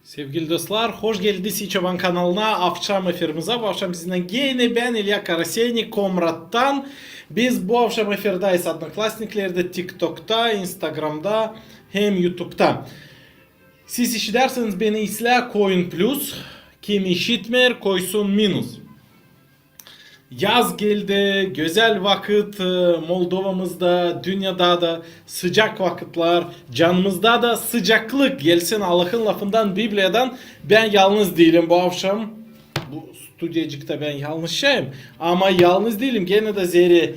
Sevgili dostlar, hoş geldiniz İçoban kanalına, akşam efirimize. Bu akşam sizinle yine ben İlya Karaseni Komrat'tan. Biz bu akşam efirdayız Одноклассниклер'de, TikTok'ta, Instagram'da hem YouTube'da. Siz işlerseniz beni izle, koyun plus, kim işitmer koysun minus. Yaz geldi, güzel vakit Moldova'mızda, dünyada da sıcak vakitler, canımızda da sıcaklık gelsin Allah'ın lafından, Biblia'dan. Ben yalnız değilim bu akşam. Bu stüdyacıkta ben yalnız şeyim. Ama yalnız değilim. Gene de zeri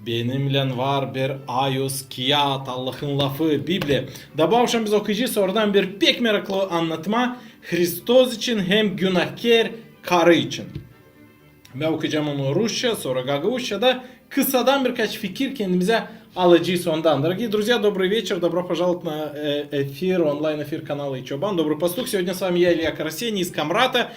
benimle var bir ayos, kiyat, Allah'ın lafı, Biblia. Da bu akşam biz okuyacağız oradan bir pek meraklı anlatma. Hristos için hem günahkar karı için. Ben okuyacağım onu Rusça, sonra Гагаузчa'da kısadan birkaç fikir kendimize alacağız ondan. Дорогие друзья, добрый вечер, добро пожаловать на эфир, онлайн-эфир канала Ичобан. Добрый пастух, сегодня с вами я, Илья Карасени, из Камрата,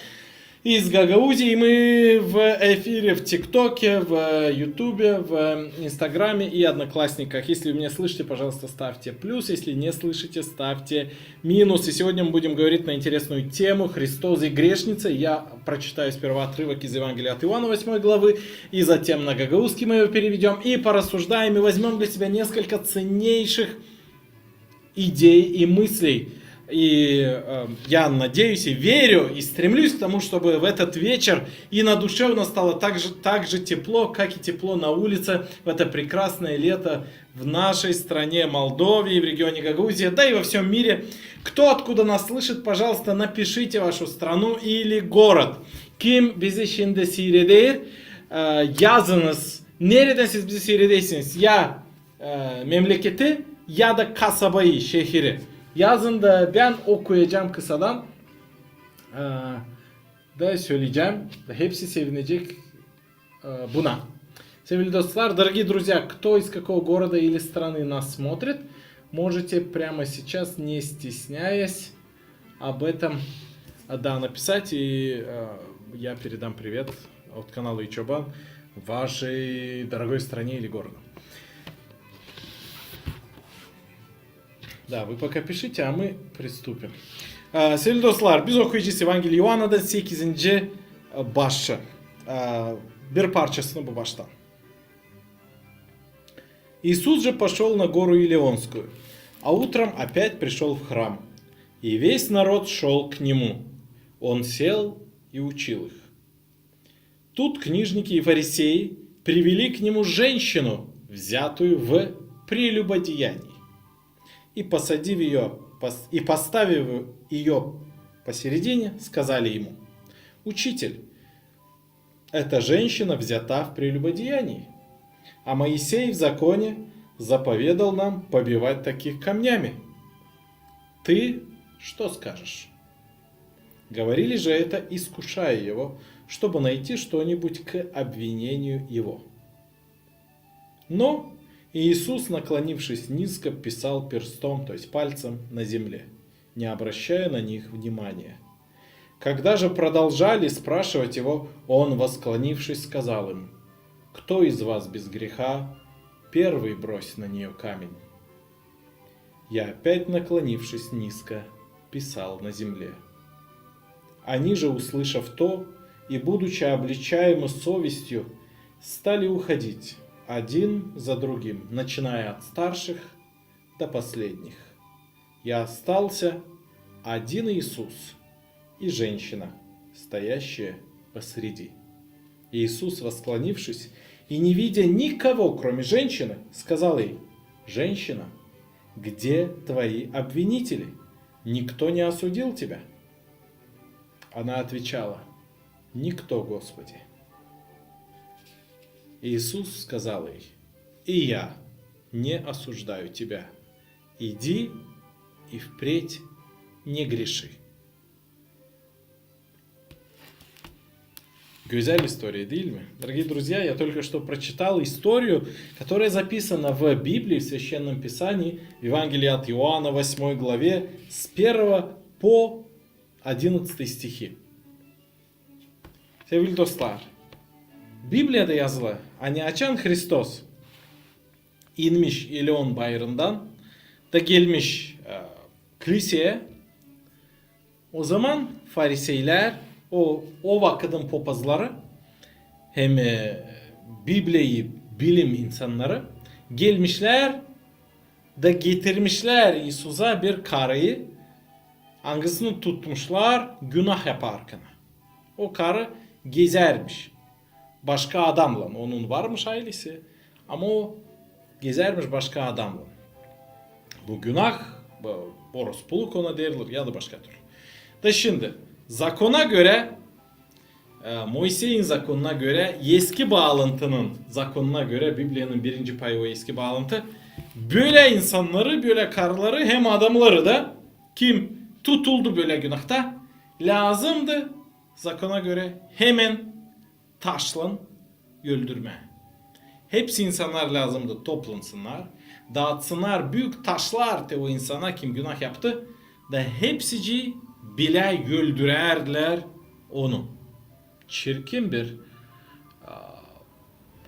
из Гагаузии. И мы в эфире в ТикТоке, в Ютубе, в Инстаграме и Одноклассниках. Если вы меня слышите, пожалуйста, ставьте плюс, если не слышите, ставьте минус. И сегодня мы будем говорить на интересную тему «Христос и грешница». Я прочитаю сперва отрывок из Евангелия от Иоанна 8 главы, и затем на гагаузский мы его переведем, и порассуждаем, и возьмем для себя несколько ценнейших идей и мыслей. И я надеюсь и верю, и стремлюсь к тому, чтобы в этот вечер и на душе у нас стало так же тепло, как и тепло на улице в это прекрасное лето в нашей стране Молдове, в регионе Гагаузия, да и во всем мире. Кто откуда нас слышит, пожалуйста, напишите вашу страну или город. Kim bizi şimdi seyreder, yazınız. Nereden siz bizi seyredersiniz? Ya memleketi ya da kasabayı, şehri. Yazın da ben okuyacağım kısadan. Da söyleyeceğim. Hepsi sevinecek buna. Sevgili dostlar, дорогие друзья, кто из какого города или страны нас смотрит, можете прямо сейчас, не стесняясь, об этом написать. И я передам привет от канала Ичобан вашей дорогой стране или городу. Да, вы пока пишите, а мы приступим. Sevgili dostlar, biz okuyacağız Evangeliya Ioanna'da 8. başı. Bir parçasını bu baştan. Иисус же пошел на гору Илионскую, а утром опять пришел в храм, и весь народ шел к нему. Он сел и учил их. Тут книжники и фарисеи привели к нему женщину, взятую в прелюбодеянии. И поставив ее посередине, сказали ему: «Учитель, эта женщина взята в прелюбодеянии, а Моисей в законе заповедал нам побивать таких камнями. Ты что скажешь?» Говорили же это, искушая его, чтобы найти что-нибудь к обвинению его. Но Иисус, наклонившись низко, писал перстом, то есть пальцем, на земле, не обращая на них внимания. Когда же продолжали спрашивать его, он, восклонившись, сказал им: «Кто из вас без греха, первый брось на нее камень?» Я опять, наклонившись низко, писал на земле. Они же, услышав то, и, будучи обличаемы совестью, стали уходить, один за другим, начиная от старших до последних. И остался один Иисус и женщина, стоящая посреди. Иисус, восклонившись и не видя никого, кроме женщины, сказал ей: «Женщина, где твои обвинители? Никто не осудил тебя?» Она отвечала: «Никто, Господи». Иисус сказал ей: «И я не осуждаю тебя. Иди и впредь не греши». Güzel история, değil mi? Дорогие друзья, я только что прочитал историю, которая записана в Библии, в Священном Писании, в Евангелии от Иоанна 8 главе, с 1 по 11 стихи. Sevgili dostlar, Biblia'da yazılı hani açan Hristos inmiş İleon Bayırı'ndan da gelmiş kiliseye O zaman Fariseyler o vakitin papazları hem Biblia'yı bilim insanları gelmişler da getirmişler İsus'a bir karıyı, hangisini tutmuşlar günah yaparken. O karı gezermiş. Başka adamla. Onun varmış ailesi. Ama o gezermiş başka adamla. Bu günah, orospuluk ona derilir ya da başka türlü. Da şimdi zakona göre, Moisey'in zakonuna göre, eski bağlantının zakonuna göre, Biblia'nın birinci payı o eski bağlantı, böyle insanları, böyle karıları hem adamları da kim tutuldu böyle günahta lazımdı zakona göre hemen taşlan öldürme. Hepsi insanlar lazımdı toplansınlar, dağıtsınlar büyük taşlar o insana kim günah yaptı da hepsici bile öldürerler onu. Çirkin bir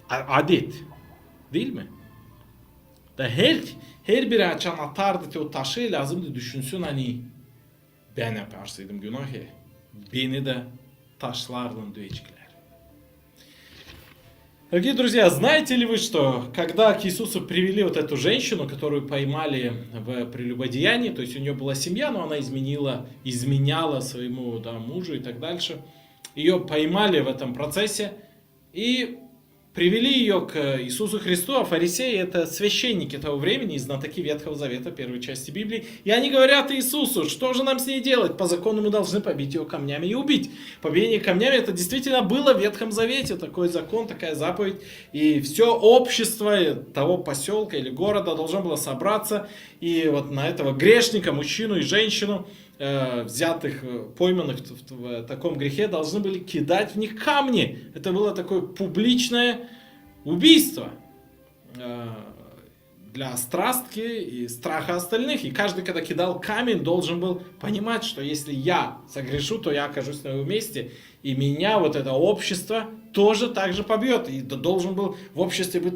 adet değil mi? Da her biri açan atardı o taşı lazımdı düşünsün hani ben yaparsaydım günahı beni de taşlarla dövecekler. Дорогие друзья, знаете ли вы, что когда к Иисусу привели вот эту женщину, которую поймали в прелюбодеянии, то есть у нее была семья, но она изменяла своему мужу и так дальше, ее поймали в этом процессе и привели ее к Иисусу Христу, а фарисеи это священники того времени, знатоки Ветхого Завета, первой части Библии, и они говорят Иисусу, что же нам с ней делать? По закону мы должны побить ее камнями и убить. Побиение камнями это действительно было в Ветхом Завете, такой закон, такая заповедь, и все общество того поселка или города должно было собраться, и вот на этого грешника, мужчину и женщину, взятых, пойманных в таком грехе, должны были кидать в них камни. Это было такое публичное убийство для страстки и страха остальных. И каждый, когда кидал камень, должен был понимать, что если я согрешу, то я окажусь на его месте. И меня вот это общество тоже так же побьет. И должен был в обществе быть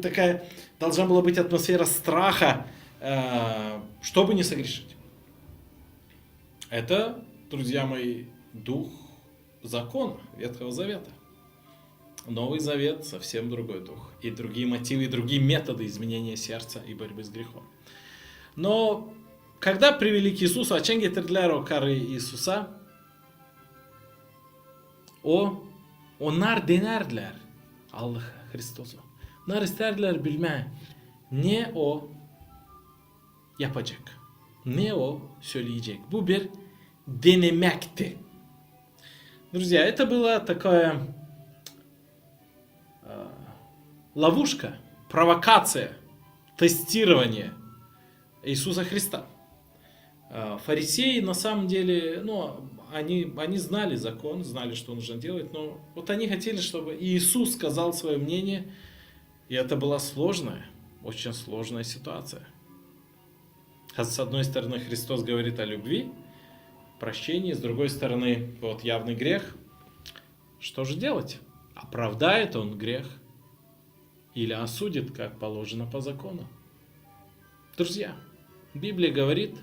должна была быть атмосфера страха, чтобы не согрешить. Это, друзья мои, дух закона Ветхого Завета. Новый Завет совсем другой дух. И другие мотивы, и другие методы изменения сердца и борьбы с грехом. Но когда привели к Иисусу, açan getirdiler o karıyı İsus'a, onlar denerdiler Allah Hristos'u. Onlar isterdiler bilme ne o yapacak. Ne o söyleyecek. Bu bir denemekti. Друзья, это была такая ловушка, провокация, тестирование Иисуса Христа. Фарисеи на самом деле, они знали закон, знали, что нужно делать, но вот они хотели, чтобы Иисус сказал свое мнение, и это была сложная, очень сложная ситуация. С одной стороны, Христос говорит о любви, прощении, с другой стороны, вот явный грех. Что же делать? Оправдает он грех или осудит, как положено по закону? Друзья, Библия говорит,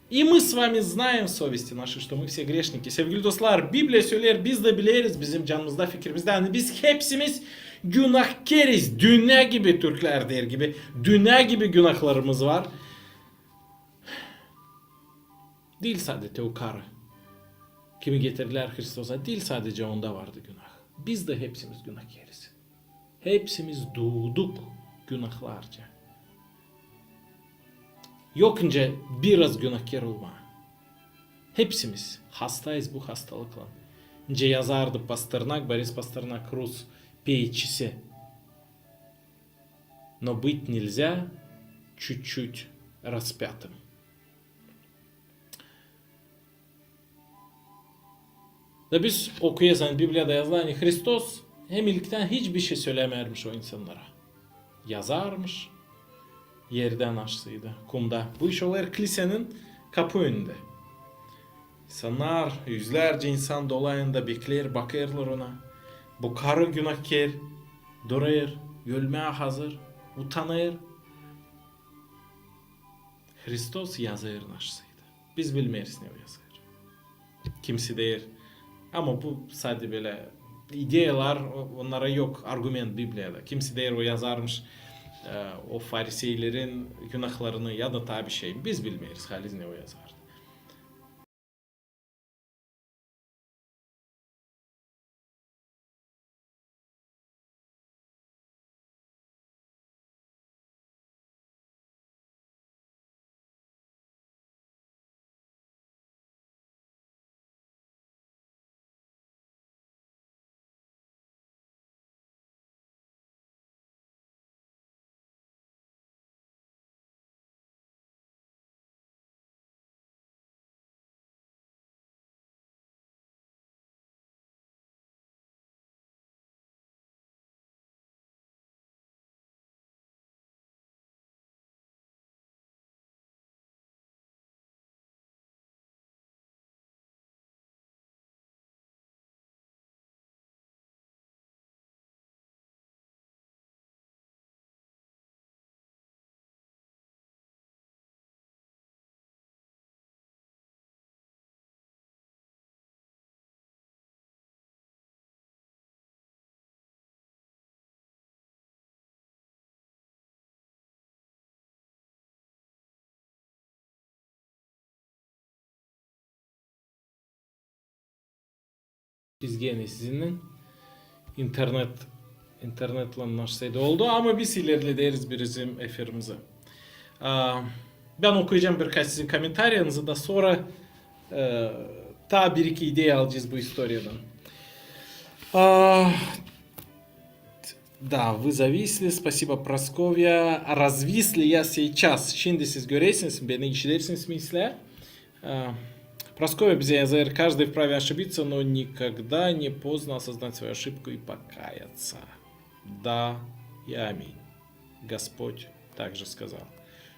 и мы с вами знаем в совести нашей, что мы все gрешники. Sevgili dostlar, Biblia söyler, biz de biliriz bizim canımızda, fikrimizde. Yani biz hepsimiz günahkeriz. Dünya gibi Türkler der gibi. Dünya gibi günahlarımız var. Değil sadece o karı. Kimi getirdiler Hristos'a, değil sadece onda vardı günah. Biz de hepsimiz günahkeriz. Hepsimiz doğduk günahlarca. Yokunca biraz günahkar olma. Hepsimiz hastayız bu hastalıkla. Önce yazardı Pasternak, Борис Пастернак, Rus певчisi. Но быть нельзя чуть-чуть распятым. Da biz okuyasın Biblia'da yazılan Hristos hem ilkten hiçbir şey söylemermiş o insanlara. Yazarmış. Yerden açsıydı. Kumda. Bu iş olayır kilisenin kapı önünde. İnsanlar, yüzlerce insan dolayında bekler, bakarlar ona. Bu karı günahkar durur, ölmeye hazır, utanır. Hristos yazarın açsıydı. Biz bilmeyiz ne o yazar. kimse değil. Ama bu sadece böyle ideyalar, onlara yok argüman Biblia'da. Kimse değil o yazarmış o fariseylerin günahlarını ya da tabi şey. Biz bilmeyiz haliz ne o yazar. Biz gene sizinle internetle nasıl oldu ama biz ilerleriz bizim efirimize. Ben okuyacağım birkaç sizin komentaryanızı da sonra ta bir iki ideya alacağız bu историядан. Да, вы зависли, спасибо, Прасковья. Развисли я сейчас. Şimdi siz görüyorsunuz, beni işlersiniz misler. Прасковья bize yazar, каждый вправе ошибиться, но никогда не поздно осознать свою ошибку и покаяться. Да и аминь. Господь также сказал.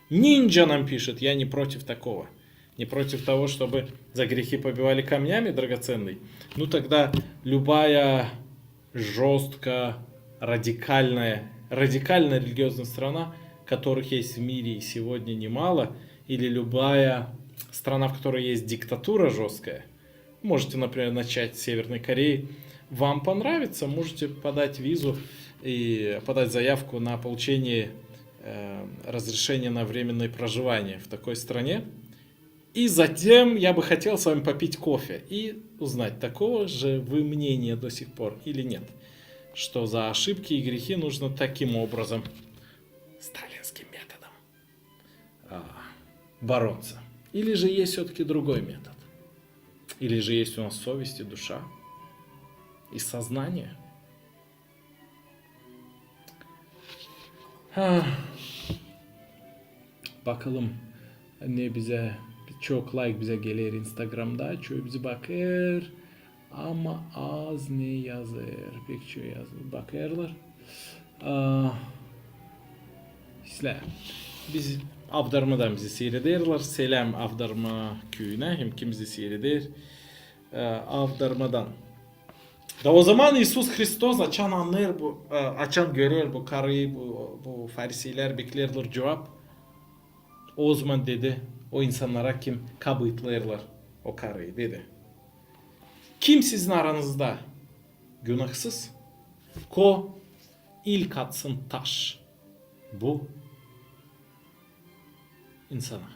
Нинджа нам пишет, я не против такого. Не против того, чтобы за грехи побивали камнями, драгоценный. Ну тогда любая жесткая, радикальная религиозная страна, которых есть в мире сегодня немало, или любая страна, в которой есть диктатура жесткая, можете, например, начать с Северной Кореи, вам понравится, можете подать визу и подать заявку на получение разрешения на временное проживание в такой стране. И затем я бы хотел с вами попить кофе и узнать, такого же вы мнения до сих пор или нет. Что за ошибки и грехи нужно таким образом, сталинским методом, бороться. Или же есть все-таки другой метод. Или же есть у нас совесть и душа и сознание. Bakalım ne bize çok like bize gelir Instagram'da. Çoğu bizi bakır ama az ne yazır. Pek çoğu yazır. Bakarlar. Sizler biz Avdarma'dan bizi seyrederler. Selam Avdarma köyüne. Hem kim bizi seyreder. Avdarma'dan. Da o zaman İsus Hristos açan anlar bu, açan görür bu karıyı, bu fariseyler beklerler cevap. O zaman dedi, o insanlara kim kabıtlayırlar o karıyı dedi. Kim sizin aranızda günahsız? Ko ilk atsın taş bu insana.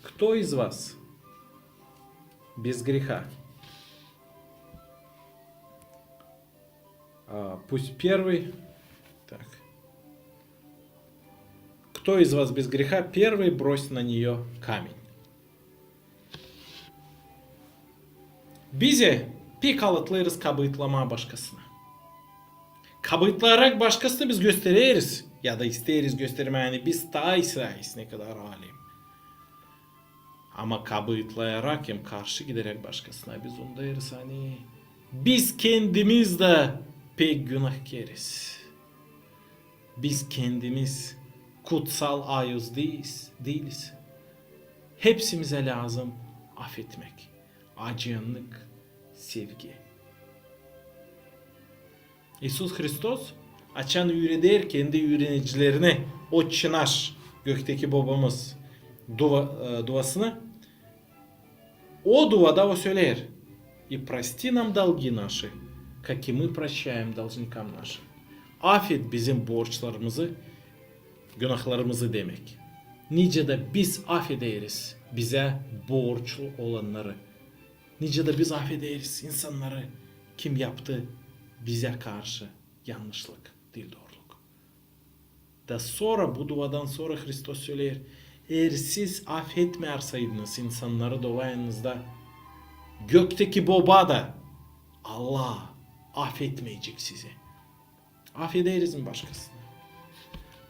Кто из вас без греха? Пусть первый. Так. Кто из вас без греха, первый бросит на нее камень. Bize pek alıtlayırız kabıtlama başkasına. Kabıtlayarak başkasını biz gösteririz. Ya da isteriz göstermeyeni biz taysayız ne kadar alim. Ama kabıtlayarak hem karşı giderek başkasına biz ondayız hani. Biz kendimiz de pek günahkariz. Biz kendimiz kutsal ayız değiliz. Hepsimize lazım affetmek. Acıyanlık, sevgi. İsus Hristos açan yüreği kendi yürenicilerine o çınar gökteki babamız duasını O duada o söyler. И прости нам долги наши, как и мы прощаем должникам нашим. Affet bizim borçlarımızı, günahlarımızı demek. Nice de biz affederiz bize borçlu olanları. Nice de biz affederiz insanları kim yaptı bize karşı yanlışlık, değil doğruluk. Da sonra bu duadan sonra Hristos söyler. Eğer siz affetmezseydiniz insanları duayanızda gökteki baba da Allah affetmeyecek sizi. Affederiz mi başkasını?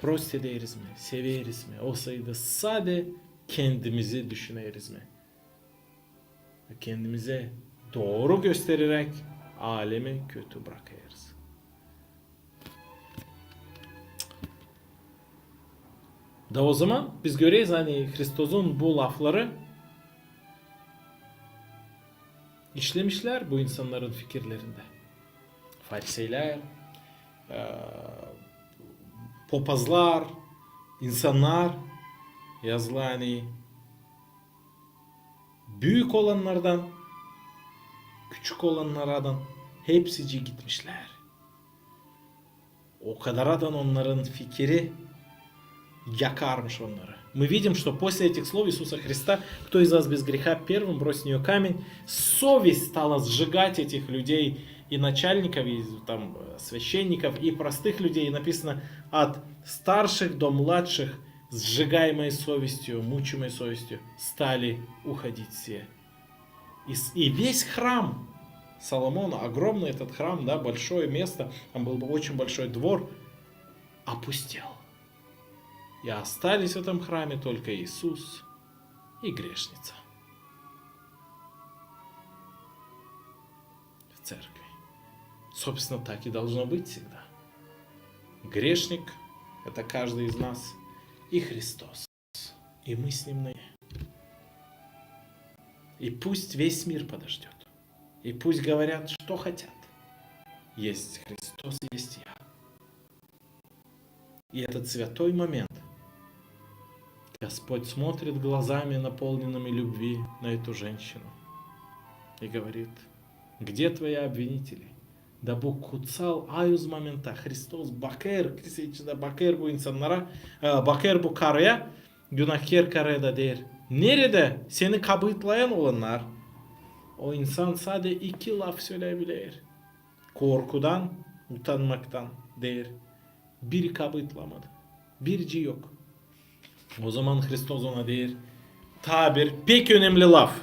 Prost ederiz mi? Severiz mi? Olsaydı sade kendimizi düşüneriz mi? Kendimize doğru göstererek alemi kötü bırakırız. Da o zaman biz göreceğiz hani Hristos'un bu lafları işlemişler bu insanların fikirlerinde. Fariseyler, popazlar, insanlar yazılı hani büyük olanlardan küçük olanlardan hepsici gitmişler. O kadaradan onların fikri яkarmış onları. Мы видим, что после этих слов Иисуса Христа, кто из вас без греха первым бросит в нее камень, совесть стала сжигать этих людей и начальников, и там священников, и простых людей. И написано, от старших до младших, сжигаемой совестью, мучимой совестью, стали уходить все. И весь храм Соломона, огромный этот храм, да, большое место, там был очень большой двор, опустел. И остались в этом храме только Иисус и грешница в церкви. Собственно, так и должно быть всегда. Грешник – это каждый из нас, и Христос. И мы с Ним наедине. И пусть весь мир подождет. И пусть говорят, что хотят. Есть Христос, есть я. И этот святой момент Господь смотрит глазами, наполненными любви, на эту женщину и говорит, где твои обвинители? Да bu kutsal ayuz momenta Hristos bakar, kilisede bakar bu insanlara, bakar bu karıya, günahkar karıya da der. Nerede seni kabıtlayan olanlar? O insan sadece iki laf söyleyebilir. Korkudan, utanmaktan der. Bir kabıtlamadı. Birci yok. O zaman Hristos ona der. Tabir pek önemli laf.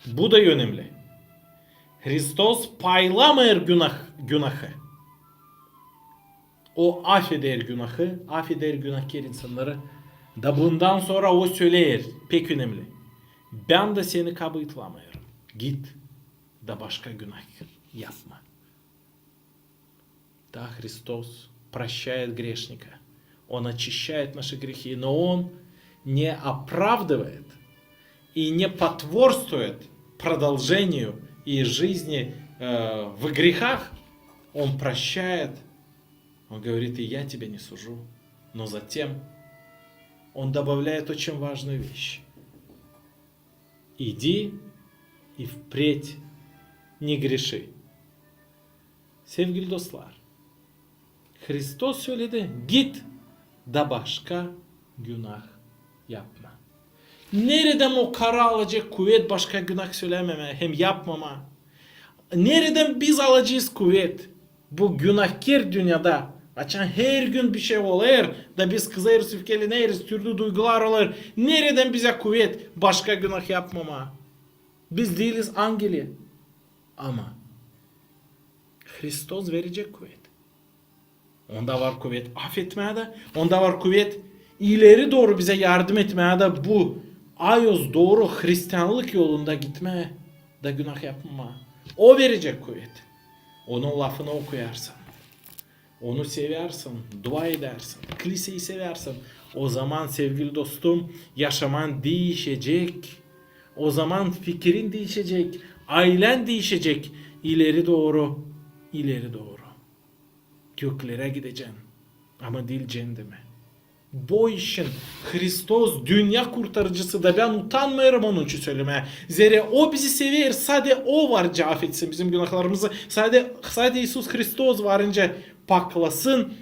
Bu da önemli. Hristos paylamıyor günahı. O affeder günahı, affeder günahkar insanları. Da bundan sonra o söyler. Pek önemli. Ben de seni kabıtlamıyorum. Git da başka günah yapma. Да, Христос прощает грешника. Он очищает наши грехи, но Он не оправдывает и не потворствует продолжению и жизни в грехах. Он прощает. Он говорит, и я тебя не сужу. Но затем Он добавляет очень важную вещь. Иди и впредь не gреши. Sevgili dostlar, Hristos söyledi, git da başka günah yapma. Nereden o kara alacak kuvvet başka günah söylememe, hem yapmama? Nereden biz alacağız kuvvet? Bu günahkar dünyada açan her gün bir şey olur da biz kızarız, öfkeleniriz, türlü duygular olur. Nereden bize kuvvet başka günah yapmama? Biz değiliz angeli. Ama Hristos verecek kuvvet. Onda var kuvvet affetmeye de, onda var kuvvet ileri doğru bize yardım etmeye de, bu ayoz doğru Hristiyanlık yolunda gitmeye de, günah yapmama. O verecek kuvvet. Onun lafını okuyarsan, onu seversin, dua edersin, kiliseyi seversin. O zaman sevgili dostum yaşaman değişecek. O zaman fikrin değişecek, ailen değişecek. İleri doğru, ileri doğru. Göklere gideceksin. Ama değil cehenneme. Bu işin Hristos dünya kurtarıcısı da ben utanmıyorum onun için söylemeye. Zere o bizi sever, sadece o var affetsin bizim günahlarımızı. Sadece İsus Hristos varınca paklasın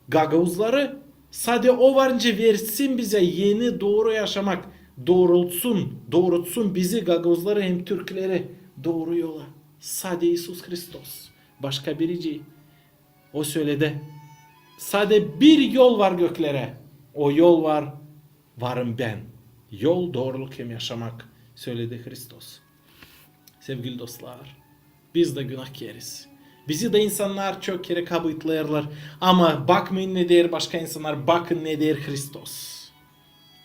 gagavuzları. Sadece o varınca versin bize yeni doğru yaşamak. Doğrultsun bizi gagavuzları hem Türkleri doğru yola. Sadece İsus Hristos. Başka birici. O söyledi. Sadece bir yol var göklere. O yol varım ben. Yol doğruluk hem yaşamak söyledi Hristos. Sevgili dostlar, biz de günah yeriz. Bizi de insanlar çok kere kabıtlayırlar. Ama bakmayın ne der başka insanlar, bakın ne der Hristos.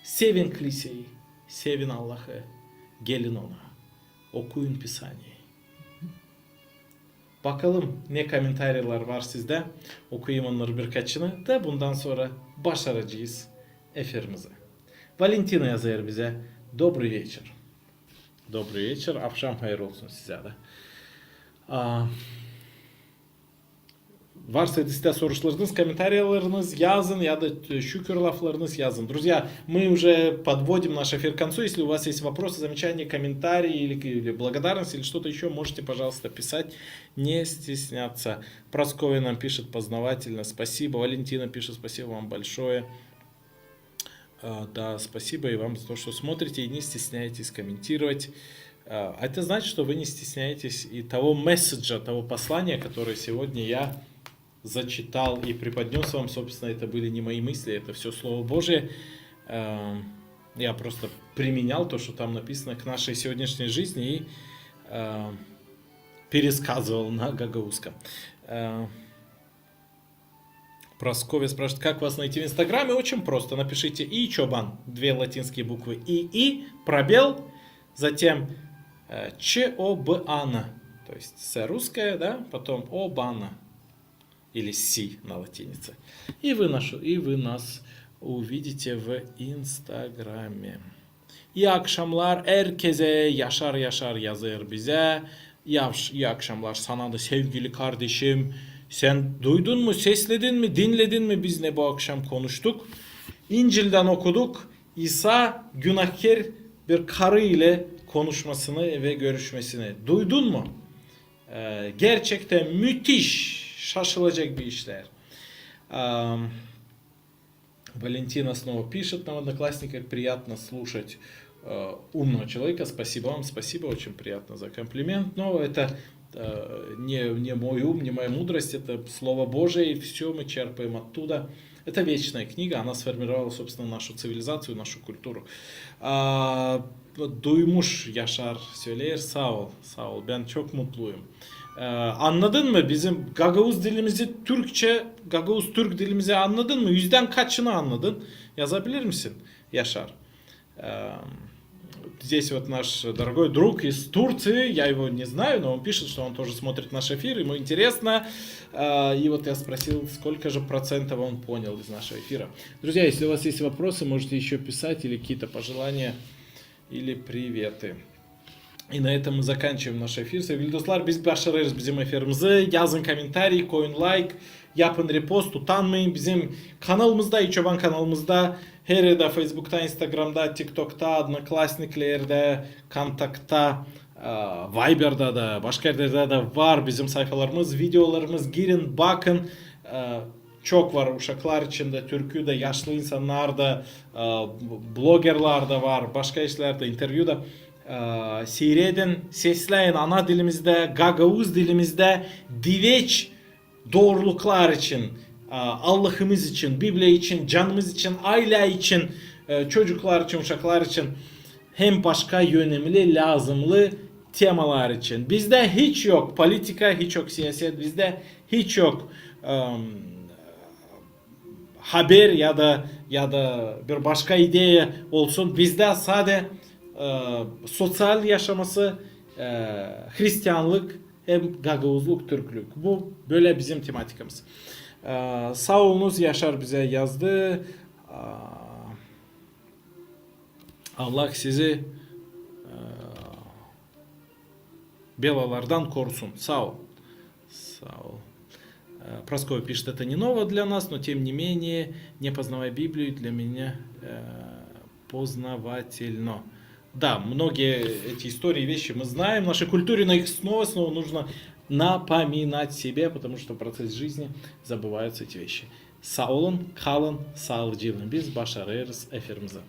Sevin kiliseyi, sevin Allah'ı, gelin ona, okuyun Pisaniye'yi. Bakalım ne komentarlar var sizde. Okuyayım onları birkaçını da bundan sonra başaracağız efirimize. Valentina yazıyor bize. Добрый вечер. Добрый вечер. Akşam hayır olsun size de. Varsa sizde sorularınız, комментарияларınız yazın ya da şükür laflarınız yazın. Друзья, мы уже подводим наш эфир к концу. Если у вас есть вопросы, замечания, комментарии или благодарность, или что-то еще, можете, пожалуйста, писать. Не стесняться. Прасковья нам пишет познавательно. Спасибо. Валентина пишет спасибо вам большое. Да, спасибо и вам за то, что смотрите и не стесняйтесь комментировать. Это значит, что вы не стесняетесь и того месседжа, того послания, которое сегодня я зачитал и преподнес вам. Собственно, это были не мои мысли, это все Слово Божие. Я просто применял то, что там написано к нашей сегодняшней жизни и пересказывал на гагаузском. Прасковья спрашивает, как вас найти в Инстаграме? Очень просто. Напишите И Чобан, две латинские буквы И, пробел, затем Чобана, то есть С русская, да, потом Обана, или Си на латинице. И вы нас увидите в Инстаграме. İyi akşamlar herkese, Yaşar yazıyor bize. İyi akşamlar sana da sevgili kardeşim. Sen duydun mu, sesledin mi, dinledin mi biz ne bu akşam konuştuk? İncil'den okuduk. İsa günahkar bir karı ile konuşmasını ve görüşmesini. Duydun mu? Gerçekten müthiş, şaşılacak bir işler. Валентина снова пишет нам в Одноклассниках. Приятно слушать умного человека. Спасибо вам, спасибо, очень приятно за комплимент. Но это не мой ум, не моя мудрость, это Слово Божие, и все мы черпаем оттуда. Это вечная книга, она сформировала, собственно, нашу цивилизацию, нашу культуру. Duymuş Yaşar söyler, sağ ol, ben çok mutluyum. Anladın mı bizim Gagavuz dilimizi Gagavuz Türk dilimizi anladın mı? Yüzden kaçını anladın? Yazabilir misin Yaşar? Здесь вот наш дорогой друг из Турции, я его не знаю, но он пишет, что он тоже смотрит наш эфир, ему интересно. И вот я спросил, сколько же процентов он понял из нашего эфира. Друзья, если у вас есть вопросы, можете еще писать или какие-то пожелания или приветы. И на этом мы заканчиваем наш эфир. Sevgili dostlar, biz başarırız bizim efirimizi. Yazın komentarий, koyun like, yapın repost, utanmayın. Bizim kanalımızda, İçoban kanalımızda, her yerde Facebook'ta, Instagram'da, TikTok'ta, Одноклассниклер'de, Kontakt'ta, Viber'da da, başka yerlerde de var bizim sayfalarımız, videolarımız. Girin, bakın. Çok var uşaklar içinde, Türkiye'de, yaşlı insanlar da, bloggerlar da var, başka işlerde, interview'da. Seyredin, sesleyin ana dilimizde, Gagavuz dilimizde, diveç doğruluklar için, Allah'ımız için, Biblia için, canımız için, aile için, çocuklar için, uşaklar için, hem başka önemli, lazımlı temalar için. Bizde hiç yok politika, hiç yok siyaset, bizde hiç yok haber ya da bir başka ideya olsun. Bizde sadece sosyal yaşaması, Hristiyanlık hem Gagavuzluk, Türklük. Bu böyle bizim tematikamız. Sağ olunuz, Yaşar bize yazdı. Allah sizi belalardan korusun. Sağ ol. Sağ ol. Проскоя пишет, это не ново для нас, но тем не менее, не познавая Библию, для меня познавательно. Да, многие эти истории, вещи мы знаем в нашей культуре, но их снова нужно напоминать себе, потому что в процессе жизни забываются эти вещи. Sağ olun, kalın, sağlıcıyla biz başarırız efirimize.